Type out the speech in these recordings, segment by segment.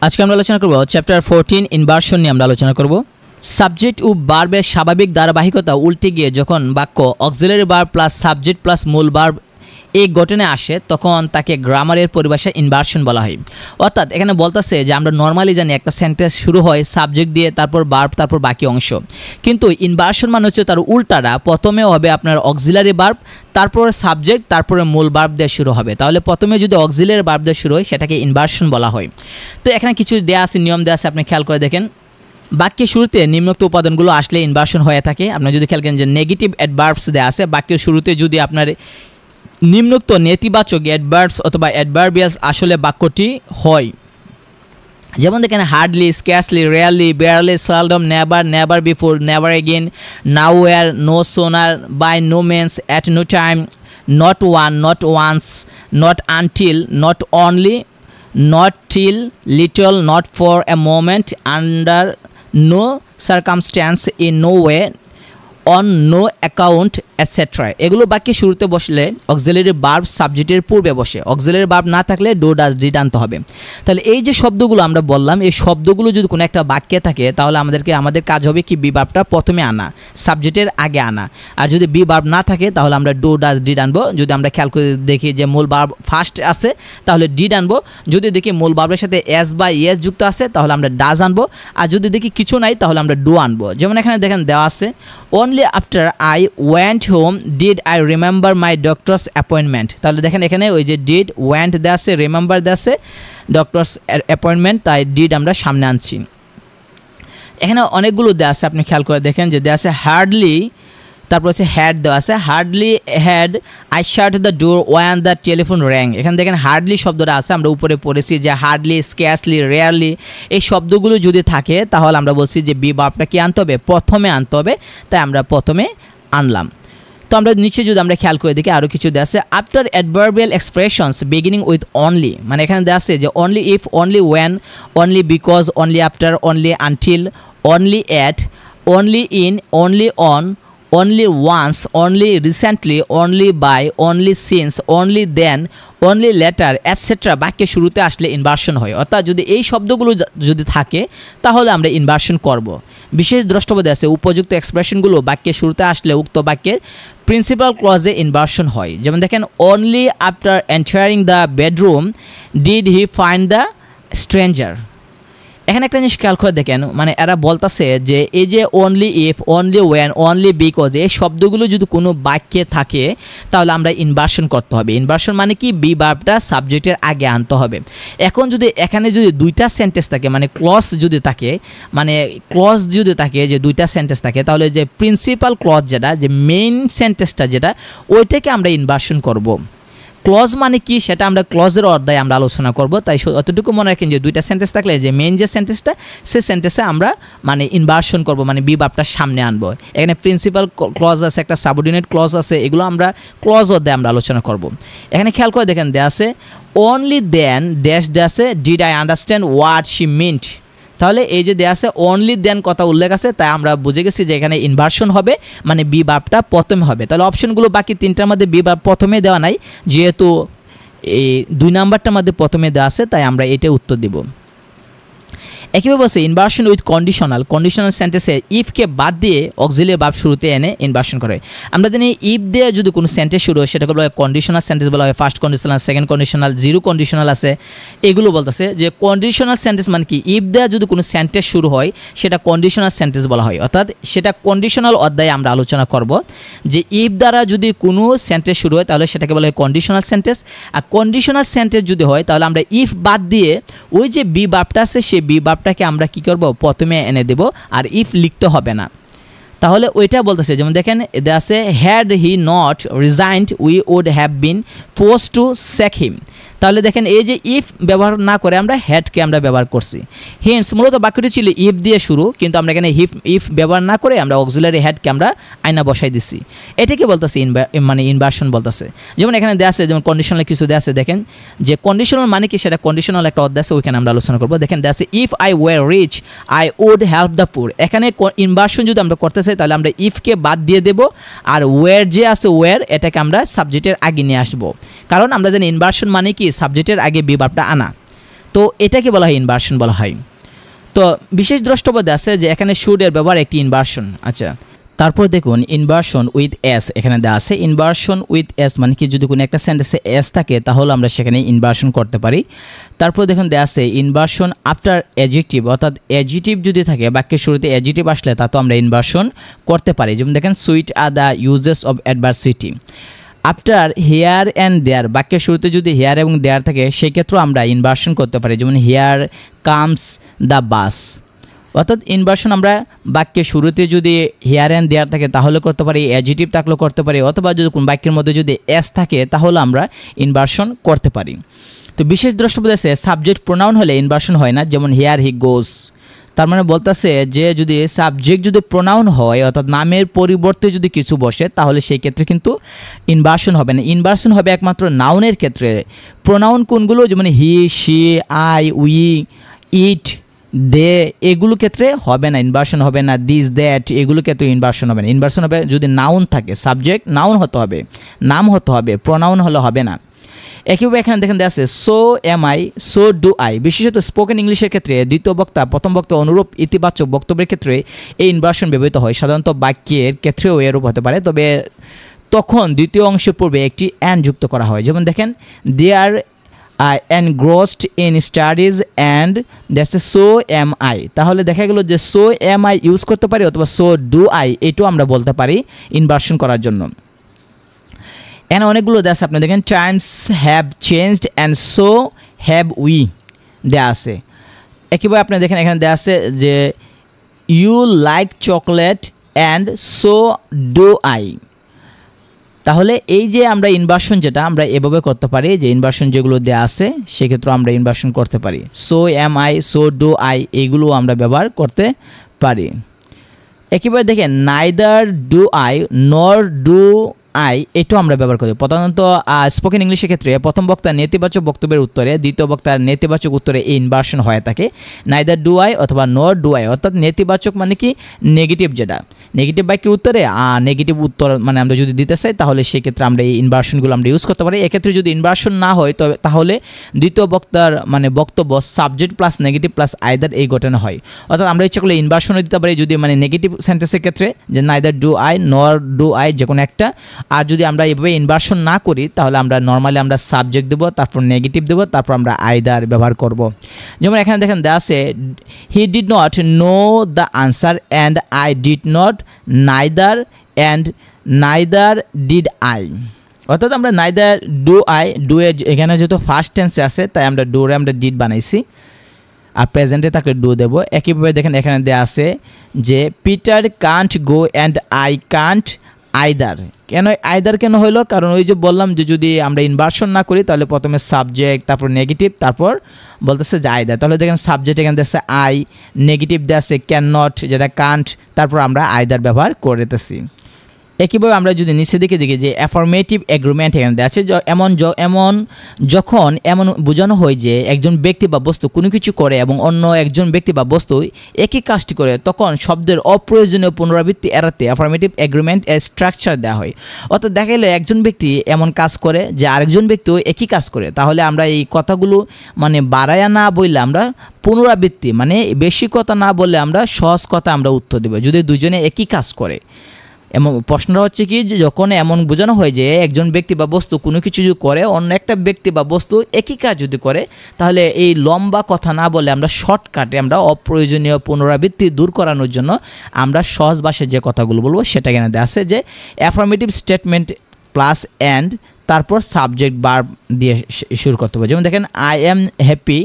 আজকে আমরা আলোচনা করব চ্যাপ্টার 14 ইনভার্সন নিয়ে আমরা আলোচনা করব। সাবজেক্ট ও ভার্বের স্বাভাবিক ধারাবাহিকতা উল্টে গিয়ে যখন বাক্য auxiliary verb plus subject plus মূল ভার্ব এই গঠনে আসে তখন তাকে গ্রামারের পরিভাষায় ইনভার্সন বলা হয়। অর্থাৎ এখানে বলতেছে যে আমরা নর্মালি জানি একটা সেন্টেন্স শুরু হয় সাবজেক্ট দিয়ে, তারপর ভার্ব, তারপর বাকি অংশ, কিন্তু ইনভার্সন মানে হচ্ছে তার উল্টাটা। প্রথমে হবে আপনার অক্সিলারি ভার্ব, তারপরে সাবজেক্ট, তারপরে মূল ভার্ব দিয়ে শুরু হবে। তাহলে প্রথমে যদি অক্সিলারি ভার্ব দিয়ে শুরু হয় সেটাকে ইনভার্সন বলা হয়। তো এখানে কিছু দেয়া আছে, নিয়ম দেওয়া আছে, আপনি খেয়াল করে দেখেন। বাক্যের শুরুতে নিম্নোক্ত উপাদানগুলো আসলে ইনভার্সন হয়ে থাকে। আপনি যদি খেয়াল করেন যে নেগেটিভ অ্যাডভার্বস দেওয়া আছে, বাক্যের শুরুতে যদি আপনার নিম্নোক্ত নেতিবাচক অ্যাডভার্বস অথবা অ্যাডভার্বিয়ালস আসলে বাক্যটি হয়, যেমন দেখেন hardly, scarcely, rarely, barely, seldom, never, never before, never again, nowhere, no sooner, by no means, at no time, not one, not once, not until, not only, not till, little, not for a moment, under no circumstance, in no way, on no account, etcetera. এগুলো বাক্যে শুরুতে বসলে auxiliary verb সাবজেক্টের পূর্বে বসে। Auxiliary verb না থাকলে do, does, did আনতে হবে। তাহলে এই যে শব্দগুলো আমরা বললাম, এই শব্দগুলো যদি কোনো একটা বাক্যে থাকে তাহলে আমাদের কাজ হবে কি বি ভার্বটা প্রথমে আনা, সাবজেক্টের আগে আনা। আর যদি বি ভার্ব না থাকে তাহলে আমরা ডু, ডাজ, ডিড আনবো। যদি আমরা খেয়াল করে দেখি যে মূল ভার্ব ফার্স্ট আছে তাহলে ডিড আনবো। যদি দেখি মূল ভার্বের সাথে এস বা ইয়েস যুক্ত আছে তাহলে আমরা ডাজ আনবো। আর যদি দেখি কিছু নাই তাহলে আমরা ডু আনবো। যেমন এখানে দেখেন দেওয়া আছে, only after I went whom did I remember my doctors appointment. তাহলে দেখেন এখানে ওই যে ডিড, ওয়েন্ট দেওয়া আছে, রিমেম্বার দেওয়া আছে, ডক্টরস অ্যাপয়েন্টমেন্ট, তাই ডিড আমরা সামনে আনছি। এখানে অনেকগুলো দেওয়া আছে, আপনি খেয়াল করে দেখেন যে দেওয়া আছে হার্ডলি, তারপর হচ্ছে হ্যাড দেওয়া আছে, hardly had I shut the door one the telephone rang. এখানে দেখেন হার্ডলি শব্দটা আছে, আমরা উপরে পড়েছি যে হার্ডলি, স্ক্যার্সলি, রেয়ারলি এই শব্দগুলো যদি থাকে তাহলে আমরা বলছি যে বি ভার্বটা কি আনতে হবে, প্রথমে আনতে হবে, তাই আমরা প্রথমে আনলাম। তো আমরা নিচে যদি আমরা খেয়াল করে দেখি আরও কিছু দেওয়া আছে, after adverbial expressions beginning with only, মানে এখানে দেওয়া আছে যে only if, only when, only because, only after, only until, only at, only in, only on, only once, only recently, only by, only since, only then, only later, etc. বাক্যের শুরুতে আসলে inversion হয়। অর্থাৎ যদি এই শব্দগুলো যদি থাকে তাহলে আমরা ইনভার্সন করব। বিশেষ দ্রষ্টব্য আছে, উপযুক্ত এক্সপ্রেশনগুলো বাক্যের শুরুতে আসলে উক্ত বাক্যের প্রিন্সিপাল ক্লজে ইনভার্সন হয়। যেমন দেখেন only after entering the bedroom did he find the stranger. এখানে একটা জিনিস খেয়াল করে দেখেন, মানে এরা বলতেছে যে এই যে only if, only when, only because এই শব্দগুলো যদি কোনো বাক্যে থাকে তাহলে আমরা ইনভার্সন করতে হবে। ইনভার্সন মানে কি বি ভার্বটা সাবজেক্টের আগে আনতে হবে। এখন যদি এখানে যদি দুইটা সেন্টেন্স থাকে, মানে ক্লজ যদি থাকে, মানে ক্লজ যদি থাকে যে দুইটা সেন্টেন্স থাকে তাহলে যে প্রিন্সিপাল ক্লজ যেটা, যে মেইন সেন্টেন্সটা যেটা, ওইটাকে আমরা ইনভার্সন করব। ক্লজ মানে কি সেটা আমরা ক্লজের অধ্যায়ে আমরা আলোচনা করব। তাই অতটুকু মনে রাখেন যে দুইটা সেন্টেন্স থাকলে যে মেইন যে সেন্টেন্সটা সেই সেন্টেন্সে আমরা মানে ইনভার্সন করব, মানে বি ভার্বটা সামনে আনবো। এখানে প্রিন্সিপাল ক্লজ আছে, একটা সাবঅর্ডিনেট ক্লজ আছে, এগুলো আমরা ক্লজ অধ্যায়ে আমরা আলোচনা করব। এখানে খেয়াল করে দেখেন দেয়া আছে অনলি দেন ড্যাশ দেয়া আছে did I understand what she mint. তাহলে এই যে দেয়া আছে অনলি দেন কথা উল্লেখ আছে, তাই আমরা বুঝে গেছি যে এখানে ইনভার্সন হবে, মানে বি ভার্বটা প্রথমে হবে। তাহলে অপশনগুলো বাকি তিনটার মধ্যে বি ভার্ব প্রথমে দেওয়া নাই, যেহেতু এই 2 নাম্বারটার মধ্যে প্রথমে দেওয়া আছে তাই আমরা এটাই উত্তর দিব। একইভাবে বলছে ইনভার্সন উইথ কন্ডিশনাল, কন্ডিশনাল সেন্টেন্সে ইফকে বাদ দিয়ে অক্সিলারি ভার্ব শুরুতে এনে ইনভার্সন করে। আমরা জানি ইফ দিয়ে যদি কোনো সেন্টেন্স শুরু হয় সেটাকে বলা হয় কন্ডিশনাল সেন্টেন্স বলা হয়। First conditional, second conditional, zero conditional আছে, এগুলো বলতেছে যে কন্ডিশনাল সেন্টেন্স মানে কি ইফ দিয়ে যদি কোনো সেন্টেন্স শুরু হয় সেটা কন্ডিশনাল সেন্টেন্স বলা হয়। অর্থাৎ সেটা কন্ডিশনাল অধ্যায়ে আমরা আলোচনা করব যে ইফ দ্বারা যদি কোনো সেন্টেন্স শুরু হয় তাহলে সেটাকে বলা হয় কন্ডিশনাল সেন্টেন্স। আর কন্ডিশনাল সেন্টেন্স যদি হয় তাহলে আমরা ইফ বাদ দিয়ে ওই যে বি ভার্বটা আছে সেই বি ভার্বটাকে আমরা কি করব, প্রথমে এনে দেব, আর ইফ লিখতে হবে না। তাহলে ওইটা বলতেছে, যেমন দেখেন দেয়া আছে had he not resigned we would have been forced to sack him. তাহলে দেখেন এই যে ইফ ব্যবহার না করে আমরা হ্যাডকে আমরা ব্যবহার করছি। হেন্স মূলত বাক্যটি ছিল ইফ দিয়ে শুরু, কিন্তু আমরা এখানে ইফ ব্যবহার না করে আমরা অক্সিলারি হ্যাডকে আমরা আয়না বসাই দিচ্ছি। এটাকে বলতেছে মানে ইনভার্সন বলতেছে। যেমন এখানে দেয়া আছে, যেমন কন্ডিশনাল কিছু দেয়া আছে, দেখেন যে কন্ডিশনাল মানে কি সেটা কন্ডিশনাল একটা অধ্যায় আছে, ওইখানে আমরা আলোচনা করবো। দেখেন দেয়া আছে if I were rich I would help the poor. এখানে ইনভার্সন যদি আমরা করতে চাই তাহলে আমরা ইফকে বাদ দিয়ে দেব, আর ওয়ার যে আছে ওয়ার এটাকে আমরা সাবজেক্টের আগে নিয়ে আসবো। কারণ আমরা জানি ইনভার্সন মানে কি সাবজেক্টের আগে বি ভার্বটা আনা। তো এটাকে বলা হয় ইনভার্সন বলা হয়। তো বিশেষ দ্রষ্টব্য আছে যে এখানে শুড এর ব্যবহার একটি ইনভার্সন। আচ্ছা, তারপর দেখুন ইনভার্সন উইথ এস এখানে দেওয়া আছে। ইনভার্সন উইথ এস মানে কি, যদি কোনো একটা সেন্টেন্সে এস থাকে তাহলে আমরা সেখানে ইনভার্সন করতে পারি। তারপর দেখুন দেওয়া আছে ইনভার্সন আফটার অ্যাডজেক্টিভ, অর্থাৎ অ্যাডজেক্টিভ যদি থাকে বাক্যের শুরুতে অ্যাডজেক্টিভ আসলে তা তো আমরা ইনভার্সন করতে পারি। যেমন দেখেন sweet are the uses of adversity. After here and there, বাক্যের শুরুতে যদি হেয়ার এবং দেয়ার থাকে সেই ক্ষেত্রেও আমরা ইনভার্সন করতে পারি। যেমন হেয়ার কামস দ্য বাস, অর্থাৎ ইনভার্সন আমরা বাক্যের শুরুতে যদি হেয়ার অ্যান্ড দেয়ার থাকে তাহলে করতে পারি, অ্যাডজেক্টিভ থাকলেও করতে পারি, অথবা যদি কোন বাক্যের মধ্যে যদি এস থাকে তাহলে আমরা ইনভার্সন করতে পারি। তো বিশেষ দ্রষ্টব্য আছে সাবজেক্ট প্রোনাউন হলে ইনভার্সন হয় না। যেমন হেয়ার হি গোস, তার মানে বলতেছে যে যদি সাবজেক্ট যদি প্রোনাউন হয় অর্থাৎ নামের পরিবর্তে যদি কিছু বসে তাহলে সেই ক্ষেত্রে কিন্তু ইনভার্সন হবে না। ইনভার্সন হবে একমাত্র নাউনের ক্ষেত্রে। প্রোনাউন কোনগুলো, যেমন হি, শি, আই, উই, ইট, দে, এগুলো ক্ষেত্রে হবে না, ইনভার্সন হবে না। দিস, দ্যাট, এগুলো ক্ষেত্রে ইনভার্সন হবে না। ইনভার্সন হবে যদি নাউন থাকে, সাবজেক্ট নাউন হতে হবে, নাম হতে হবে, প্রোনাউন হলে হবে না। একইভাবে এখানে দেখেন দেওয়া আছে so am I, so do I. বিশেষত স্পোকেন ইংলিশের ক্ষেত্রে দ্বিতীয় বক্তা প্রথম বক্তা অনুরূপ ইতিবাচক বক্তব্যের ক্ষেত্রে এই ইনভার্সন ব্যবহৃত হয়। সাধারণত বাক্যের ক্ষেত্রেও এরূপ হতে পারে, তবে তখন দ্বিতীয় অংশের পূর্বে একটি অ্যান্ড যুক্ত করা হয়। যেমন দেখেন দে আর engrossed in studies and that's so am I, তাহলে দেখা গেল যে so am I ইউজ করতে পারি অথবা so do I এটাও আমরা বলতে পারি ইনভার্সন করার জন্য। এখানে অনেকগুলো দেওয়া আছে, আপনি দেখেন times have changed and so have we দেওয়া আছে। একইভাবে আপনি দেখেন এখানে দেওয়া আছে যে you like chocolate and so do I. তাহলে এই যে আমরা ইনভার্সন যেটা আমরা এভাবে করতে পারি, যে ইনভার্সন যেগুলো দেওয়া আছে সেক্ষেত্রে আমরা ইনভার্সন করতে পারি। So am I, so do I, এইগুলো আমরা ব্যবহার করতে পারি। একইভাবে দেখেন neither do I nor do I, এটাও আমরা ব্যবহার করি। প্রধানত স্পোকেন ইংলিশের ক্ষেত্রে প্রথম বক্তার নেতিবাচক বক্তব্যের উত্তরে দ্বিতীয় বক্তার নেতিবাচক উত্তরে এই ইনভার্সন হয়ে থাকে। নাইদার ডু আই অথবা নর ডু আই, অর্থাৎ নেতিবাচক মানে কি নেগেটিভ, যেটা নেগেটিভ বাক্যের উত্তরে নেগেটিভ উত্তর মানে আমরা যদি দিতে চাই তাহলে সেক্ষেত্রে আমরা এই ইনভার্সনগুলো আমরা ইউজ করতে পারি। এক্ষেত্রে যদি ইনভার্সন না হয় তবে তাহলে দ্বিতীয় বক্তার মানে বক্তব্য subject plus negative plus either এই ঘটনা হয়। অর্থাৎ আমরা ইচ্ছা করলে ইনভার্সনও দিতে পারি যদি মানে নেগেটিভ সেন্টেন্সের ক্ষেত্রে, যে neither do I nor do I যে কোনো একটা। আর যদি আমরা এভাবে ইনভার্সন না করি তাহলে আমরা নর্মালি আমরা সাবজেক্ট দেবো, তারপর নেগেটিভ দেবো, তারপর আমরা আইদার ব্যবহার করব। যেমন এখানে দেখেন দেওয়া আছে he did not know the answer and I did not, neither and neither did I. অর্থাৎ আমরা neither do I, do a এখানে যেহেতু ফার্স্ট টেন্সে আছে তাই আমরা ডুরে আমরা ডিড বানাইছি, আর প্রেজেন্টে থাকলে ডু দেবো। একইভাবে দেখেন এখানে দেওয়া আছে যে Peter Kant go and I can't either. কেন আইদার কেন হলো, কারণ ওই যে বললাম যে যদি আমরা ইনভার্সন না করি তাহলে প্রথমে সাবজেক্ট, তারপর নেগেটিভ, তারপর বলতেছে যে আইদার। তাহলে দেখেন সাবজেক্ট এখানে দেখছে আই, নেগেটিভ দেওয়া ক্যান নট যেটা কান্ট, তারপর আমরা আইদার ব্যবহার করতেছি। একইভাবে আমরা যদি নিচে দিকে দেখি যে অ্যাফার্মেটিভ এগ্রিমেন্ট এখানে দেওয়া আছে, যখন এমন বোঝানো হয় যে একজন ব্যক্তি বা বস্তু কোনো কিছু করে এবং অন্য একজন ব্যক্তি বা বস্তু একই কাজটি করে, তখন শব্দের অপ্রয়োজনীয় পুনরাবৃত্তি এড়াতে অ্যাফার্মেটিভ এগ্রিমেন্ট এর স্ট্রাকচার দেওয়া হয়। অর্থাৎ দেখা গেলে একজন ব্যক্তি এমন কাজ করে যে আরেকজন ব্যক্তিও একই কাজ করে, তাহলে আমরা এই কথাগুলো মানে বাড়ায়া না বললে আমরা পুনরাবৃত্তি মানে বেশি কথা না বললে আমরা সহজ কথা আমরা উত্তর দেব যদি দুজনে একই কাজ করে। এমন প্রশ্নটা হচ্ছে কি, যে যখন এমন বোঝানো হয় যে একজন ব্যক্তি বা বস্তু কোনো কিছু যদি করে অন্য একটা ব্যক্তি বা বস্তু একই কাজ যদি করে, তাহলে এই লম্বা কথা না বলে আমরা শর্টকাটে আমরা অপ্রয়োজনীয় পুনরাবৃত্তি দূর করানোর জন্য আমরা সহজ ভাষায় যে কথাগুলো বলবো সেটা এখানে দেওয়া আছে যে অ্যাফার্মেটিভ স্টেটমেন্ট প্লাস অ্যান্ড তারপর সাবজেক্ট ভার্ব দিয়ে শুরু করতে হবে। যেমন দেখেন I am happy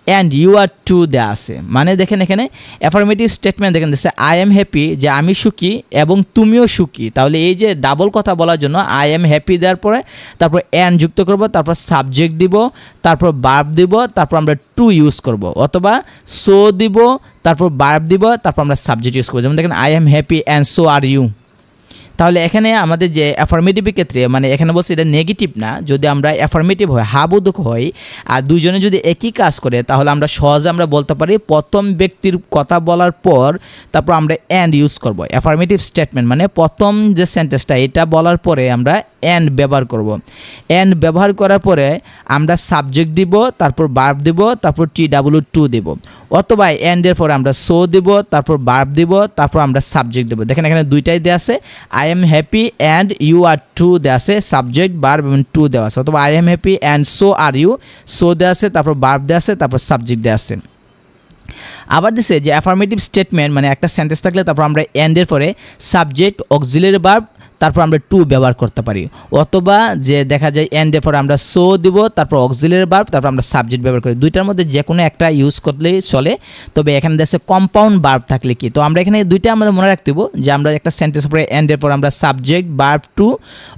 and you are too দেওয়া আছে, মানে দেখেন এখানে অ্যাফার্মেটিভ স্টেটমেন্ট দেখেন দিচ্ছে আই এম হ্যাপি যে আমি সুখী এবং তুমিও সুখী। তাহলে এই যে ডাবল কথা বলার জন্য আই এম হ্যাপি দেওয়ার পরে তারপর অ্যান্ড যুক্ত করব, তারপর সাবজেক্ট দিব, তারপর ভার্ব দিব, তারপর আমরা টু ইউজ করব, অথবা সো দিব, তারপর ভার্ব দিব, তারপর আমরা সাবজেক্ট ইউজ করবো। যেমন দেখেন I am happy and so are you. তাহলে এখানে আমাদের যে অ্যাফার্মেটিভের ক্ষেত্রে মানে এখানে বলছে এটা নেগেটিভ না, যদি আমরা অ্যাফার্মেটিভ হয় হাবোধক হই আর দুইজনে যদি একই কাজ করে তাহলে আমরা সহজে আমরা বলতে পারি প্রথম ব্যক্তির কথা বলার পর তারপর আমরা অ্যান্ড ইউজ করব। অ্যাফার্মেটিভ স্টেটমেন্ট মানে প্রথম যে সেন্টেন্সটা এটা বলার পরে আমরা অ্যান্ড ব্যবহার করব। অ্যান্ড ব্যবহার করার পরে আমরা সাবজেক্ট দিব, তারপর ভার্ব দিব, তারপর TW2 দেব, অথবা অ্যান্ডের পরে আমরা সো দিব, তারপর ভার্ব দিব, তারপর আমরা সাবজেক্ট দেব। দেখেন এখানে দুইটাই দেওয়া আছে, I am happy and you are too দেওয়া আছে, সাবজেক্ট ভার্ব এবং টু দেওয়া আছে, অথবা I am happy and so are you, so দেওয়া আছে, তারপর ভার্ব দেওয়া আছে, তারপর সাবজেক্ট দেওয়া আছে। আবার দিছে যে অ্যাফার্মেটিভ স্টেটমেন্ট মানে একটা সেন্টেন্স থাকলে তারপর আমরা অ্যান্ডের পরে সাবজেক্ট অক্সিলারি ভার্ব তারপর আমরা টু ব্যবহার করতে পারি, অথবা যে দেখা যায় অ্যান্ডের পরে আমরা সো দিব, তারপর অক্সিলারি ভার্ব, তারপর আমরা সাবজেক্ট ব্যবহার করি। দুইটার মধ্যে যে কোনো একটা ইউজ করলেই চলে, তবে এখানে দেখছে কম্পাউন্ড ভার্ব থাকলে কি। তো আমরা এখানে দুইটা আমাদের মনে রাখতে হবে যে আমরা একটা সেন্টেন্সের পরে অ্যান্ডের পর আমরা সাবজেক্ট ভার্ব টু,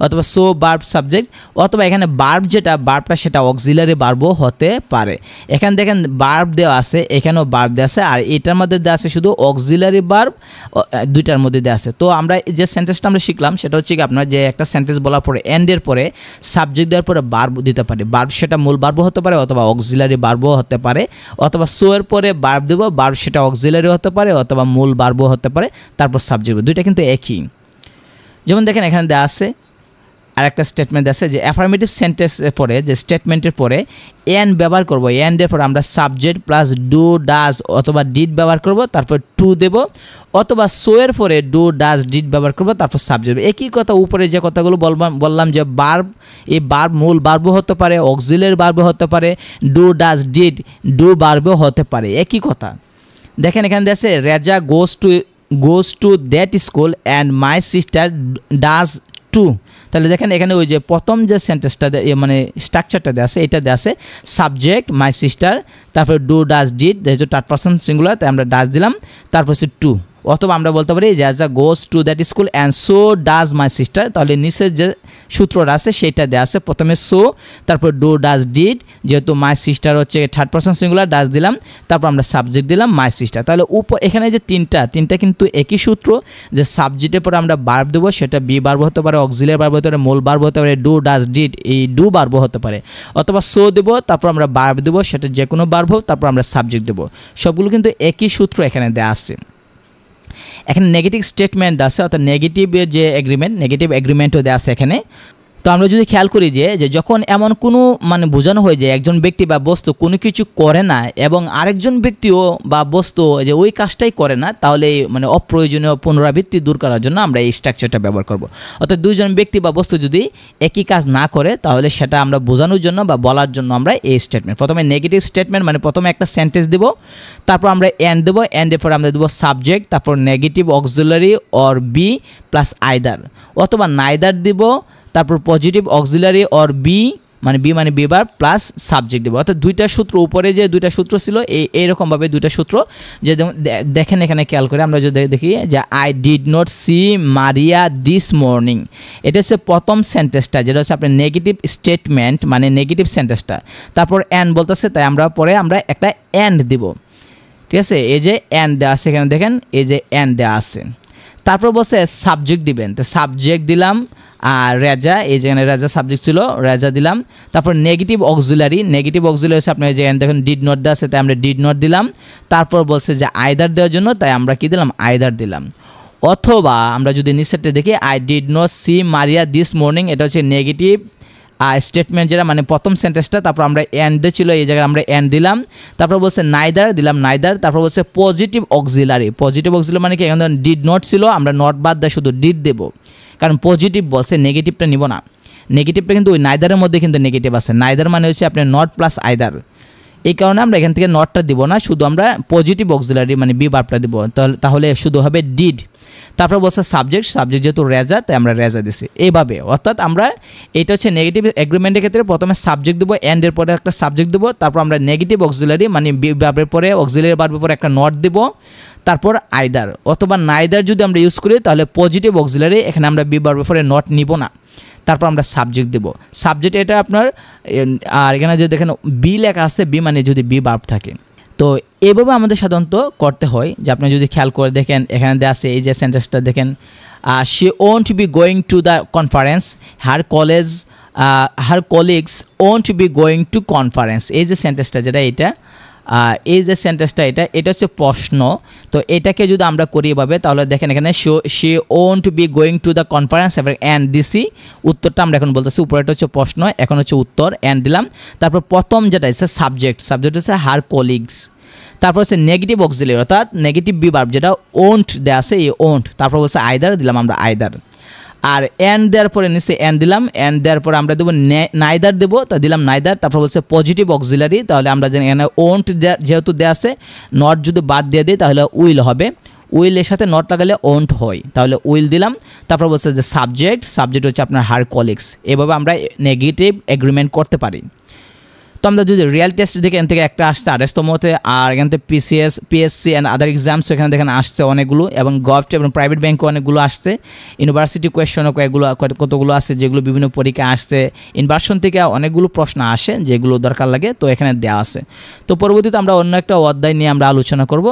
অথবা সো ভার্ব সাবজেক্ট, অথবা এখানে ভার্ব যেটা ভার্বটা সেটা অক্সিলারি ভার্বও হতে পারে। এখানে দেখেন ভার্ব দেওয়া আছে, এখানেও ভার্ব দেওয়া আছে, আর এটার মধ্যে দেওয়া আছে শুধু অক্সিলারি ভার্ব, দুইটার মধ্যে দেওয়া আছে। তো আমরা যে সেন্টেন্সটা আমরা শিখলাম সেটা হচ্ছে কি আপনার যে একটা সেন্টেন্স বলার পরে এন্ডের পরে সাবজেক্ট দেওয়ার পরে ভার্ব দিতে পারে, ভার্ব সেটা মূল ভার্বও হতে পারে, অথবা অক্সিলারি ভার্বও হতে পারে, অথবা সো এর পরে ভার্ব দেব, ভার্ব সেটা অক্সিলারি হতে পারে, অথবা মূল ভার্বও হতে পারে, তারপর সাবজেক্ট, দুইটা কিন্তু একই। যেমন দেখেন এখানে দেওয়া আছে আর একটা স্টেটমেন্ট আছে যে অ্যাফার্মেটিভ সেন্টেন্সের পরে যে স্টেটমেন্টের পরে এন ব্যবহার করব, এন্ডের পরে আমরা সাবজেক্ট প্লাস ডু ডাজ অথবা ডিড ব্যবহার করব, তারপর টু দেব, অথবা সো এর পরে ডু ডাজ ডিড ব্যবহার করব, তারপর সাবজেক্ট। একই কথা উপরে যে কথাগুলো বললাম যে ভার্ব, এই ভার্ব মূল ভার্বও হতে পারে, অক্সিলারি ভার্বও হতে পারে, ডু ডাজ ডিড ডু ভার্বও হতে পারে, একই কথা। দেখেন এখানে দেখছে Reza goes to that school and my sister does too. তাহলে দেখেন এখানে ওই যে প্রথম যে সেন্টেন্সটা মানে স্ট্রাকচারটা দেওয়া আছে এটা দেওয়া আছে সাবজেক্ট মাই সিস্টার, তারপর ডু ডাজ ডিড, যেহেতু থার্ড পারসন সিঙ্গুলার তাই আমরা ডাজ দিলাম, তারপর হচ্ছে টু, অথবা আমরা বলতে পারি যে Reza goes to that school and so does my sister. তাহলে নিচের যে সূত্রটা আছে সেটা দেওয়া আছে, প্রথমে সো, তারপর ডু ডাজ ডিড, যেহেতু মাই সিস্টার হচ্ছে থার্ড পারসন সিঙ্গুলার ডাজ দিলাম, তারপর আমরা সাবজেক্ট দিলাম মাই সিস্টার। তাহলে এখানে যে তিনটা কিন্তু একই সূত্র, যে সাবজেক্টের পর আমরা ভার্ব দেবো, সেটা বি ভার্ব হতে পারে, অক্সিলারি ভার্ব হতে পারে, মূল ভার্ব হতে পারে, ডু ডাজ ডিড এই ডু ভার্ব হতে পারে, অথবা সো দেবো, তারপর আমরা ভার্ব দেবো, সেটা যে কোনো ভার্ব হোক, তারপর আমরা সাবজেক্ট দেবো। সবগুলো কিন্তু একই সূত্র এখানে দেওয়া আছে। এখানে নেগেটিভ স্টেটমেন্ট আছে, অর্থাৎ নেগেটিভ যে এগ্রিমেন্ট, নেগেটিভ এগ্রিমেন্টও দেওয়া আছে এখানে। তো আমরা যদি খেয়াল করি যে যখন এমন কোনো মানে বোঝানো হয় যে একজন ব্যক্তি বা বস্তু কোনো কিছু করে না এবং আরেকজন ব্যক্তিও বা বস্তু যে ওই কাজটাই করে না, তাহলে মানে অপ্রয়োজনীয় পুনরাবৃত্তি দূর করার জন্য আমরা এই স্ট্রাকচারটা ব্যবহার করব। অর্থাৎ দুইজন ব্যক্তি বা বস্তু যদি একই কাজ না করে তাহলে সেটা আমরা বোঝানোর জন্য বা বলার জন্য আমরা এই স্টেটমেন্ট, প্রথমে নেগেটিভ স্টেটমেন্ট মানে প্রথমে একটা সেন্টেন্স দেব, তারপর আমরা এন্ড দেবো, এন্ডের পর আমরা দেবো সাবজেক্ট, তারপর negative auxiliary or be plus either, অথবা নাইদার দিব, তারপর পজিটিভ অক্সিলারি অর বি মানে বি ভার্ব প্লাস সাবজেক্ট দেবো। অর্থাৎ দুইটা সূত্র, উপরে যে দুইটা সূত্র ছিল এইরকমভাবে দুইটা সূত্র, যে দেখেন এখানে খেয়াল করে আমরা যদি দেখি যে I did not see Maria this morning, এটা হচ্ছে প্রথম সেন্টেন্সটা, যেটা হচ্ছে আপনার নেগেটিভ স্টেটমেন্ট মানে নেগেটিভ সেন্টেন্সটা। তারপর অ্যান্ড বলতেছে, তাই আমরা পরে আমরা একটা অ্যান্ড দিব, ঠিক আছে। এই যে অ্যান্ড দেওয়া আছে এখানে দেখেন, এই যে অ্যান্ড দেওয়া আছে। তারপর বলছে সাবজেক্ট দিবেন, তো সাবজেক্ট দিলাম আর রেজা, এই যেখানে রেজা সাবজেক্ট ছিল রেজা দিলাম, তারপর নেগেটিভ অক্সিলারি হচ্ছে আপনার যেখানে দেখেন ডিড নট দেওয়া আছে তাই আমরা ডিড নট দিলাম, তারপর বলছে যে আইদার দেওয়ার জন্য তাই আমরা কি দিলাম আইদার দিলাম, অথবা আমরা যদি নিচেরটা দেখি I did not see Maria this morning, এটা হচ্ছে নেগেটিভ স্টেটমেন্ট যেটা মানে প্রথম সেন্টেন্সটা, তারপর আমরা এন্ড ছিল এই জায়গায় আমরা এন্ড দিলাম, তারপর বলছে নাইদার দিলাম নাইদার, তারপর বলছে পজিটিভ অক্সিলারি মানে কি এখানে ডিড নট ছিল আমরা নট বাদ দেয় শুধু ডিড দেবো, কারণ পজিটিভ বলছে নেগেটিভটা নিব না, নেগেটিভটা কিন্তু ওই নাইদারের মধ্যে কিন্তু নেগেটিভ আছে, নাইদার মানে হচ্ছে আপনার নট প্লাস আইদার, এই কারণে আমরা এখান থেকে নটটা দিব না, শুধু আমরা পজিটিভ অক্সিলারি মানে বি ভার্বটা দিব, তাহলে শুধু হবে ডিড। তারপর বলছে সাবজেক্ট যেহেতু রেজা তাই আমরা রেজা দিছি এইভাবে। অর্থাৎ আমরা এটা হচ্ছে নেগেটিভ এগ্রিমেন্টের ক্ষেত্রে প্রথমে সাবজেক্ট দেবো, এন্ডের পরে একটা সাবজেক্ট দেবো, তারপর আমরা নেগেটিভ অক্সিলারি মানে বি ভার্বের পরে অক্সিলারি ভার্বের পরে একটা নট দেব, তারপর আইদার অথবা নাইদার যদি আমরা ইউজ করি তাহলে পজিটিভ অক্সিলারি, এখানে আমরা বি ভার্বের পরে নট নিব না, তারপর আমরা সাবজেক্ট দেব। সাবজেক্ট এটা আপনার, আর এখানে যে দেখেন বি লেখা আছে, বি মানে যদি বি ভার্ব থাকে। তো এইভাবে আমাদের সাধারণত করতে হয়, যে আপনি যদি খেয়াল করে দেখেন এখানে দেওয়া আছে এই যে সেন্টেন্সটা দেখেন she won't be going to the conference, her colleagues won't be going to conference। এই যে সেন্টেন্সটা যেটা এটা এই যে সেন্টেন্সটা এটা হচ্ছে প্রশ্ন। তো এটাকে যদি আমরা করি এভাবে তাহলে দেখেন এখানে she won't be going to the conference and দিছি উত্তরটা আমরা এখন বলতেছি, উপরেটা হচ্ছে প্রশ্ন, এখন হচ্ছে উত্তর and দিলাম। তারপর প্রথম যেটা হচ্ছে সাবজেক্ট হচ্ছে her colleagues। তারপর হচ্ছে নেগেটিভ অক্সিলারি অর্থাৎ নেগেটিভ বিভার্ব যেটা ওন্ট দেওয়া আছে, এই ওন্ট, তারপর হচ্ছে আইদার দিলাম আমরা আইদার। আর এন্ড দেওয়ার পরে নিচে এন্ড দিলাম, এন্ড দেওয়ার পরে আমরা দেবো নাইদার দেবো, তা দিলাম নাইদার। তারপর হচ্ছে পজিটিভ অক্সিলারি, তাহলে আমরা এখানে ওন্ট যেহেতু দেওয়া আছে, নট যদি বাদ দিয়ে দিই তাহলে উইল হবে, উইলের সাথে নট লাগালে ওন্ট হয়, তাহলে উইল দিলাম। তারপর বলছে যে সাবজেক্ট হচ্ছে আপনার হার কলিগস। এভাবে আমরা নেগেটিভ এগ্রিমেন্ট করতে পারি। তো আমরা যদি রিয়েল টেস্ট দেখে এখান থেকে একটা আসছে আড়াইশতমতে, আর এখান থেকে পিএসসি অ্যান্ড আদার এক্সামস এখানে দেখেন আসছে অনেকগুলো, এবং গভর্নমেন্ট এবং প্রাইভেট ব্যাঙ্কও অনেকগুলো আসছে, ইউনিভার্সিটি কোয়েশনও কতগুলো আছে যেগুলো বিভিন্ন পরীক্ষা আসছে, ইনভার্সন থেকে অনেকগুলো প্রশ্ন আসে যেগুলো দরকার লাগে, তো এখানে দেওয়া আছে। তো পরবর্তীতে আমরা অন্য একটা অধ্যায় নিয়ে আমরা আলোচনা করব।